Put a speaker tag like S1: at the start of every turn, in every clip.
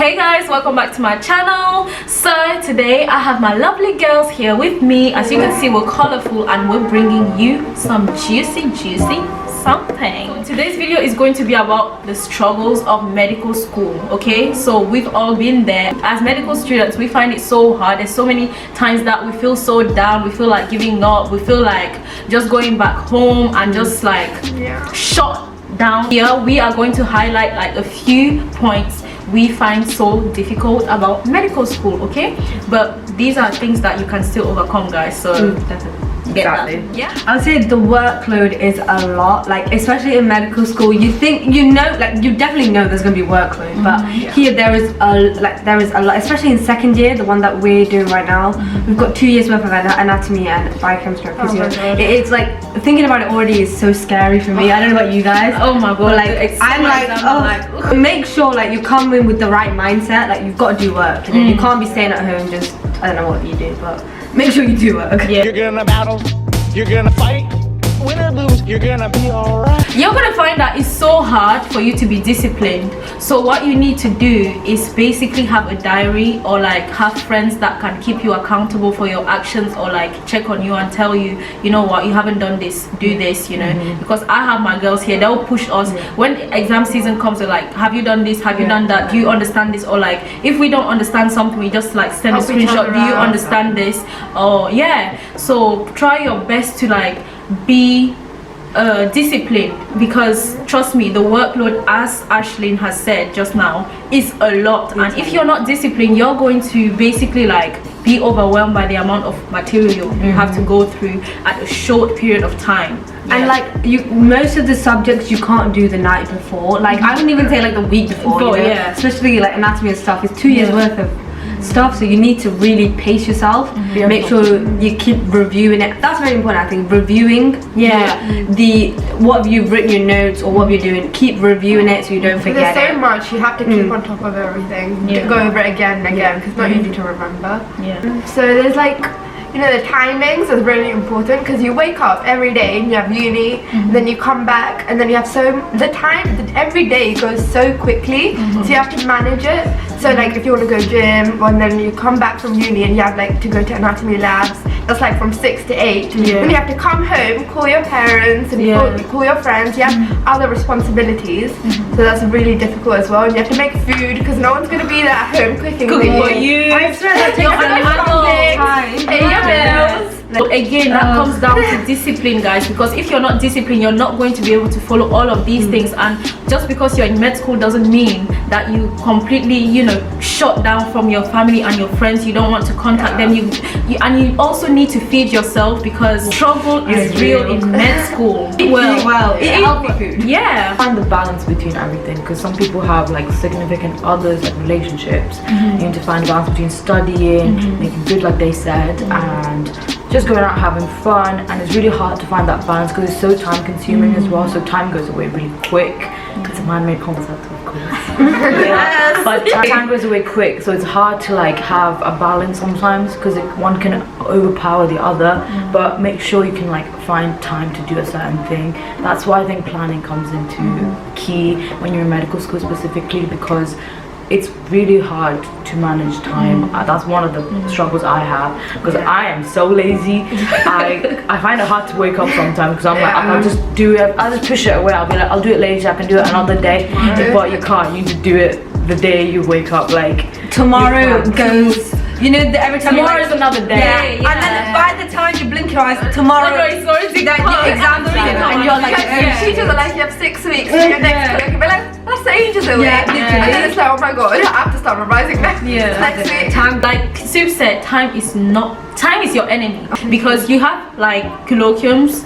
S1: Hey guys, welcome back to my channel. So today I have my lovely girls here with me. As you can see, we're colorful and we're bringing you some juicy something. Today's video is going to be about the struggles of medical school. Okay, so we've all been there. As medical students, we find it so hard. There's so many times that we feel so down, we feel like giving up, we feel like just going back home and just like shut down. Here we are going to highlight like a few points we find so difficult about medical school, okay? But these are things that you can still overcome, guys. So definitely.
S2: Exactly.
S1: Yeah,
S2: I would say the workload is a lot, like especially in medical school. You think you know, like you definitely know there's going to be workload, but here there is a lot, especially in second year, the one that we're doing right now. We've got 2 years worth of anatomy and biochemistry and physio. It's like thinking about it already is so scary for me. I don't know about you guys.
S1: Oh my god,
S2: but like I'm like, make sure like you come in with the right mindset. Like you've got to do work. You can't be staying at home just, I don't know what you do, but make sure you do work.
S1: Yeah.
S3: You're gonna battle, you're gonna fight, win or lose, you're gonna be alright.
S1: You're gonna find that it's so hard for you to be disciplined. So what you need to do is basically have a diary, or like have friends that can keep you accountable for your actions, or like check on you and tell you, you know what, you haven't done this, do this, you know. Because I have my girls here, they'll push us when exam season comes. They're like, have you done this, have you done that, do you understand this? Or like if we don't understand something, we just like send a screenshot, do you understand this? Oh yeah, so try your best to like be discipline, because trust me, the workload, as Ashlyn has said just now, is a lot. And if you're not disciplined, you're going to basically like be overwhelmed by the amount of material you have to go through at a short period of time.
S2: And like most of the subjects you can't do the night before. Like I wouldn't even say like the week before, you know? Especially like anatomy and stuff, it's 2 years worth of stuff, so you need to really pace yourself. Make sure you keep reviewing it. That's very important, I think. Reviewing what have you written, your notes or what you're doing, keep reviewing it so you don't forget.
S4: There's so much you have to keep on top of everything. Go over it again and again, because it's not easy to remember. So there's like, you know, the timings is really important, because you wake up every day and you have uni, and then you come back and then you have every day goes so quickly, so you have to manage it. So like if you want to go gym, and then you come back from uni and you have like to go to anatomy labs, that's like from 6 to 8. Then you have to come home, call your parents and call your friends. You have other responsibilities, so that's really difficult as well. And you have to make food, because no one's going to be there at home cooking for you.
S2: I swear that takes a lot of time.
S1: But again, that comes down to discipline, guys, because if you're not disciplined, you're not going to be able to follow all of these things. And just because you're in med school doesn't mean that you completely, you know, shut down from your family and your friends. You don't want to contact them. And you also need to feed yourself, because struggle is real in med school.
S2: Eat healthy food.
S5: Find the balance between everything, because some people have like significant others, like relationships. You need to find a balance between studying, making good like they said, and just going out having fun. And it's really hard to find that balance, because it's so time consuming as well. So time goes away really quick. It's a man-made concept, of course. But time goes away quick, so it's hard to like have a balance sometimes, because one can overpower the other. But make sure you can like find time to do a certain thing. That's why I think planning comes into key when you're in medical school specifically, because it's really hard to manage time. That's one of the struggles I have, because I am so lazy. I find it hard to wake up sometimes, because I'm like, I'll just do it, I'll just push it away. I'll be like, I'll do it later, I can do it another day. But you can't. You need to do it the day you wake up. Like
S2: tomorrow goes, you know, every time
S1: tomorrow's another day.
S2: And then by the time you blink your eyes, tomorrow
S1: it's already
S2: exams and you're like,
S4: teachers are like, you have 6 weeks to your next week. You're like, that's ages away. And then it's like, oh my god, I have to start revising next week.
S1: Time, like Sue said, time is your enemy, because you have like colloquiums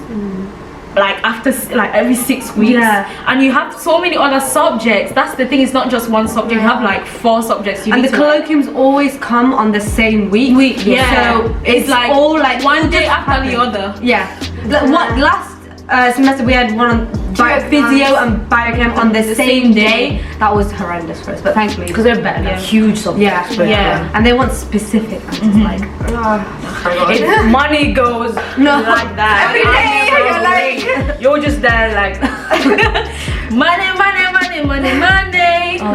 S1: like after like every 6 weeks, and you have so many other subjects. That's the thing, it's not just one subject. You have like 4 subjects
S2: and the colloquiums always come on the same week. So
S1: it's like all like one day after the other.
S2: Last semester we had one on physio and biochem on the same day. That was horrendous for us, but thankfully,
S5: because they're better, like huge subjects.
S2: And they want specific. I'm just like,
S5: if money goes like that
S4: every day,
S5: you're just there like
S1: money.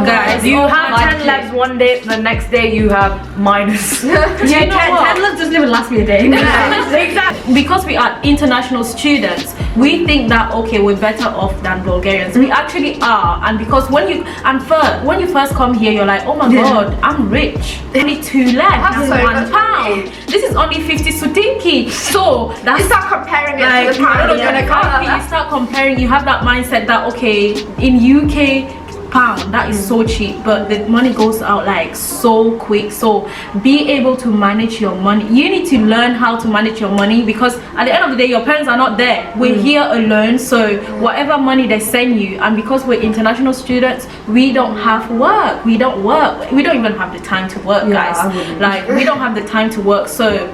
S1: guys.
S5: You
S1: Oh
S5: have
S1: my
S5: 10 left one day, the next day you have minus.
S2: Yeah, 10 left doesn't even last me a day.
S1: Exactly. Because we are international students, we think that okay, we're better off than Bulgarians. We actually are, and because when you first come here, you're like, oh my god, I'm rich. Only 2 left.
S4: That's
S1: That's
S4: so
S1: £1. This is only 50 sutinki. So that's
S4: You start comparing it
S1: like,
S4: to the pound.
S1: you start comparing. You have that mindset that okay, in UK pound that is so cheap, but the money goes out like so quick. So be able to manage your money. You need to learn how to manage your money, because at the end of the day your parents are not there. We're here alone, so whatever money they send you, and because we're international students, we don't have work. We don't work. We don't even have the time to work, guys. Like we don't have the time to work. So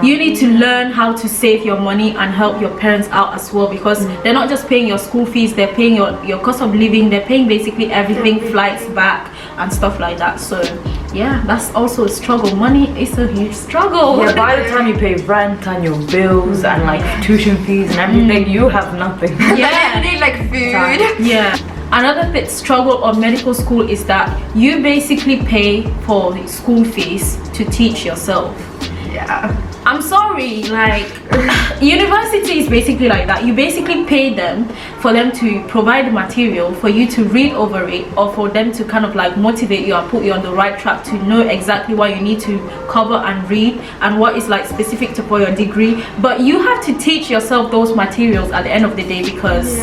S1: you need to learn how to save your money and help your parents out as well, because they're not just paying your school fees, they're paying your cost of living, they're paying basically everything, flights back and stuff like that. So yeah, that's also a struggle. Money is a huge struggle.
S5: Yeah, by the time you pay rent and your bills and like tuition fees and everything, you have nothing.
S1: Yeah.
S4: You need like food.
S1: Yeah. Another struggle of medical school is that you basically pay for school fees to teach yourself.
S4: Yeah.
S1: I'm sorry, like university is basically like that. You basically pay them for them to provide the material for you to read over it, or for them to kind of like motivate you and put you on the right track to know exactly what you need to cover and read and what is like specific to for your degree. But you have to teach yourself those materials at the end of the day, because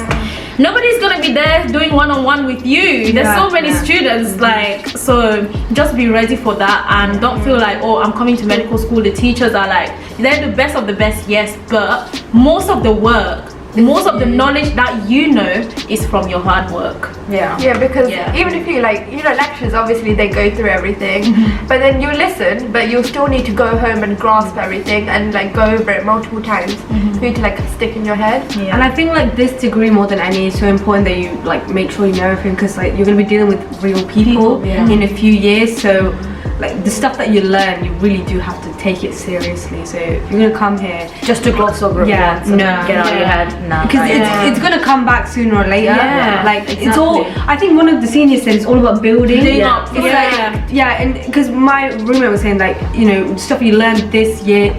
S1: nobody's gonna be there doing one-on-one with you. There's so many students, like, so just be ready for that, and don't feel like, oh, I'm coming to medical school, the teachers are like, they're the best of the best, yes, but most of the work, most of the knowledge that you know is from your hard work.
S4: Yeah, because even if you like, you know, lectures, obviously they go through everything, but then you listen, but you still need to go home and grasp everything and like go over it multiple times for you to like stick in your head.
S2: And I think like this degree more than any is so important that you like make sure you know everything, because like you're gonna be dealing with real people in a few years. So like the stuff that you learn, you really do have to take it seriously. So if you're gonna come here
S5: Just to gloss over it once and get out of your head,
S2: because it's gonna come back sooner or later. Like it's all,
S1: exactly.
S2: I think one of the seniors said it's all about building.
S1: Up.
S2: It's like, and because my roommate was saying like, you know, stuff you learned this year,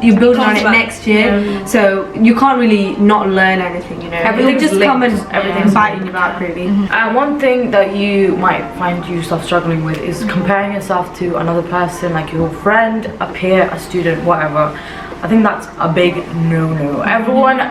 S2: you're building on it next year. So you can't really not learn anything, you know.
S5: Everything's
S2: just
S5: linked.
S2: come and
S5: Everything's
S2: biting you back, really.
S5: And one thing that you might find yourself struggling with is comparing yourself to another person, like your friend, a peer, a student, whatever. I think that's a big no-no. Everyone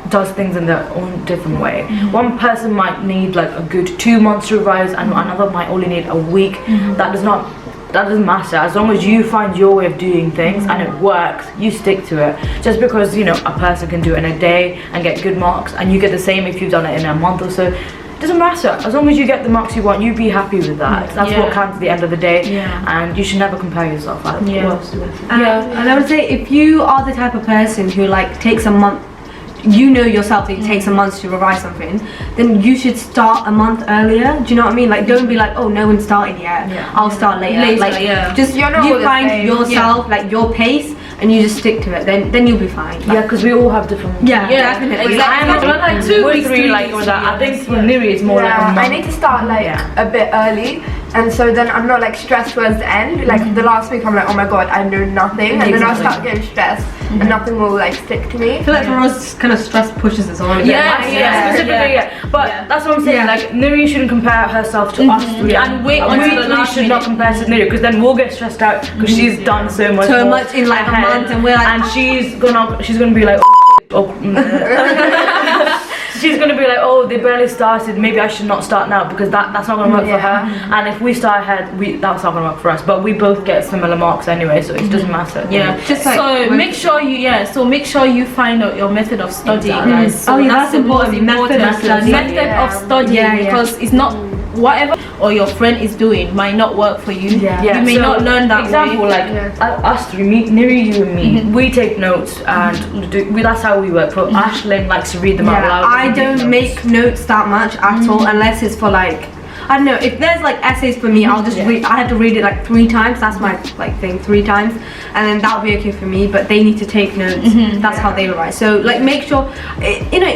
S5: does things in their own different way. One person might need like a good 2 months to revise, and another might only need a week. That doesn't matter. As long as you find your way of doing things and it works, you stick to it. Just because, you know, a person can do it in a day and get good marks, and you get the same if you've done it in a month or so, doesn't matter. As long as you get the marks you want, you be happy with that. That's what counts at the end of the day. And you should never compare yourself.
S2: And I would say if you are the type of person who like takes a month, you know yourself that it takes a month to revise something, then you should start a month earlier. Do you know what I mean? Like don't be like, oh, no one's started yet, I'll start later. Like just you find yourself, like your pace, and you just stick to it, then you'll be fine.
S5: Yeah, because we all have different.
S1: Definitely.
S5: I'm like 2 weeks, 3 like with that. I think for Niri it's more like a month.
S4: I need to start like a bit early, and so then I'm not like stressed towards the end. Like the last week I'm like, oh my god, I know nothing, and then I'll start getting stressed and nothing will like stick to me.
S2: I feel like for us kind of stress pushes us on.
S5: Specifically, But that's what I'm saying, like Niri shouldn't compare herself to us three,
S1: and wait
S5: we
S1: until the last
S5: should not compare to Niri, because then we'll get stressed out because she's done so much
S2: in like a month, and we're like,
S5: and she's gonna be like, she's gonna be like, oh, they barely started, maybe I should not start now, because that's not gonna work for her. And if we start ahead, that's not gonna work for us. But we both get similar marks anyway, so it doesn't matter.
S2: Just like,
S1: so make sure you find out your method of studying, guys. So
S2: that's important. Method of studying,
S1: because it's not whatever or your friend is doing might not work for you. You may not learn that
S5: example,
S1: way.
S5: Like us three, Niri, you and me, we take notes, and that's how we work. For Ashlyn likes to read them out loud.
S2: I don't make notes that much at all, unless it's for like, I don't know, if there's like essays for me, I'll just read. I have to read it like 3 times. That's my like thing, 3 times, and then that'll be okay for me. But they need to take notes. That's how they write. So like make sure, you know,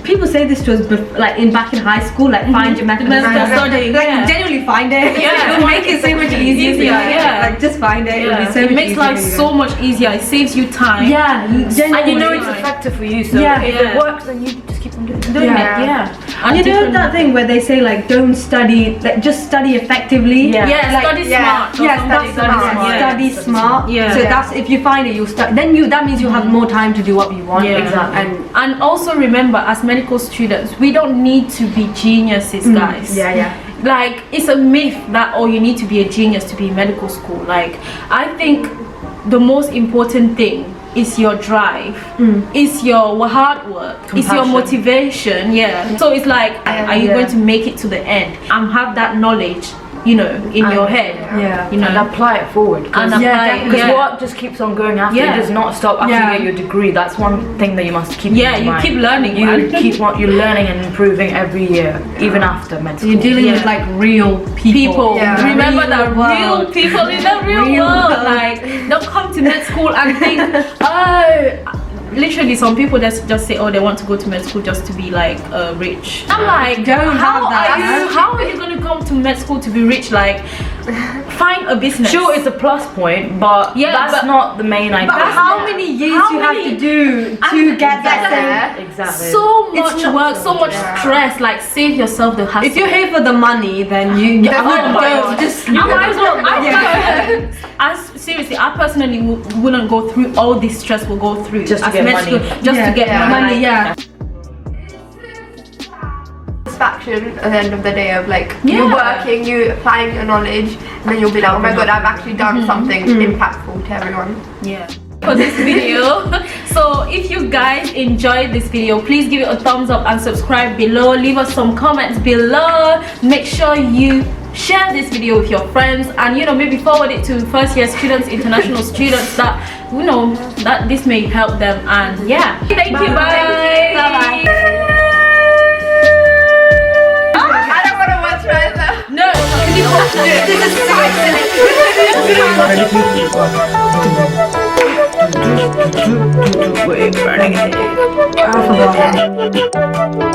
S2: people say this to us like back in high school, like find your method of studying. Like genuinely find it.
S1: Yeah.
S2: It'll make it so much easier. Yeah. Like just find it. It'll be so much
S1: makes life so much easier. It saves you time.
S2: Yeah.
S5: And you know it's effective for you, so if it works, then you just keep on doing it.
S2: And you know that thing where they say like don't study, like just study effectively.
S1: Study smart.
S2: Study smart.
S1: Yeah.
S2: So that's, if you find it, you'll study. Then that means you'll have more time to do what you want.
S5: Exactly.
S1: And also remember, as medical students, we don't need to be geniuses, guys. Like, it's a myth that you need to be a genius to be in medical school. Like, I think the most important thing is your drive, is your hard work, is your motivation. So it's like, are you going to make it to the end and have that knowledge, you know, in your head? You know,
S5: and apply it forward.
S1: And
S5: because work just keeps on going after. It does not stop after you get your degree. That's one thing that you must keep in mind.
S1: you keep learning.
S5: You're learning and improving every year, even after med school.
S2: You're dealing with like real people.
S1: Remember that real people in the real world. Like, don't come to med school and think, literally some people just say, they want to go to med school just to be like rich. I'm like, how are you going to come to med school to be rich? Like, find a business.
S5: Sure, it's a plus point, but that's not the main idea.
S2: But how many years you have to do to get that thing?
S5: Exactly.
S1: So much work, so much stress. Like, save yourself the hassle.
S2: If you're here for the money, then you wouldn't go. Just
S1: seriously, I personally wouldn't go through all this stress we'll go through
S5: just to get money.
S1: To get money.
S4: Satisfaction at the end of the day of like you're working, you applying your knowledge, and then you'll be like, oh my god, I've actually done something impactful to everyone.
S1: For this video. So if you guys enjoyed this video, please give it a thumbs up and subscribe below. Leave us some comments below. Make sure you share this video with your friends, and you know, maybe forward it to first year students, international students, that you know that this may help them. And thank you. Bye.
S4: I don't want to watch further.
S1: No,
S5: Wait, burning it.